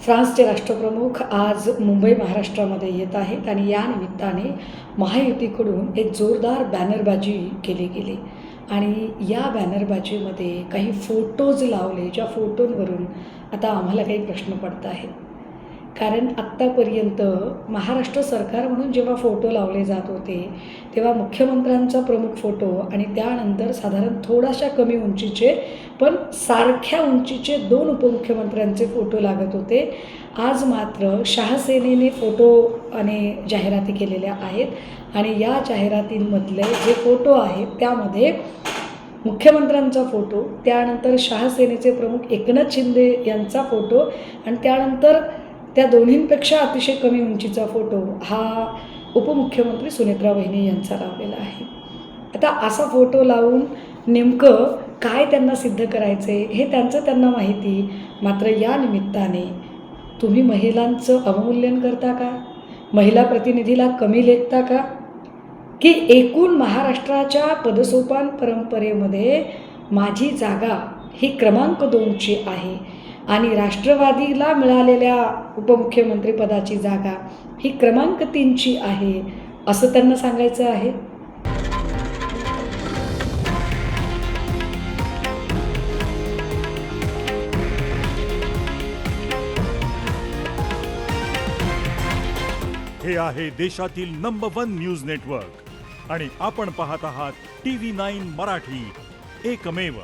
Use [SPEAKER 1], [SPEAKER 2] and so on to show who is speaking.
[SPEAKER 1] फ्रान्सचे राष्ट्रप्रमुख आज मुंबई महाराष्ट्रामध्ये येत आहेत आणि या निमित्ताने महायुतीकडून एक जोरदार बॅनरबाजी केली गेली आणि या बॅनरबाजीमध्ये काही फोटोज लावले, ज्या फोटोंवरून आता आम्हाला काही प्रश्न पडत आहेत. कारण आत्तापर्यंत महाराष्ट्र सरकार म्हणून जेव्हा फोटो लावले जात होते तेव्हा मुख्यमंत्र्यांचा प्रमुख फोटो आणि त्यानंतर साधारण थोड्याशा कमी उंचीचे पण सारख्या उंचीचे 2 उपमुख्यमंत्र्यांचे फोटो लागत होते. आज मात्र शहासेनेने फोटो आणि जाहिराती केलेल्या आहेत आणि या जाहिरातींमधले जे फोटो आहेत त्यामध्ये मुख्यमंत्र्यांचा फोटो, त्यानंतर शहासेनेचे प्रमुख एकनाथ शिंदे यांचा फोटो आणि त्यानंतर त्या दोन्हींपेक्षा अतिशय कमी उंचीचा फोटो हा उपमुख्यमंत्री सुनेत्रा वहिनी यांचा लावलेला आहे. आता असा फोटो लावून नेमकं काय त्यांना सिद्ध करायचं आहे हे त्यांना माहिती. मात्र या निमित्ताने तुम्ही महिलांचं अवमूल्यन करता का? महिला प्रतिनिधीला कमी लेखता का? की एकूण महाराष्ट्राच्या पदसोपान परंपरेमध्ये माझी जागा ही क्रमांक 2ची आहे आणि राष्ट्रवादीला मिळालेल्या उपमुख्यमंत्री पदाची जागा ही क्रमांक 3ची आहे असं त्यांना सांगायचं आहे.
[SPEAKER 2] हे आहे देशातील नंबर 1 न्यूज नेटवर्क आणि आपण पाहत आहात TV9 मराठी, एकमेव.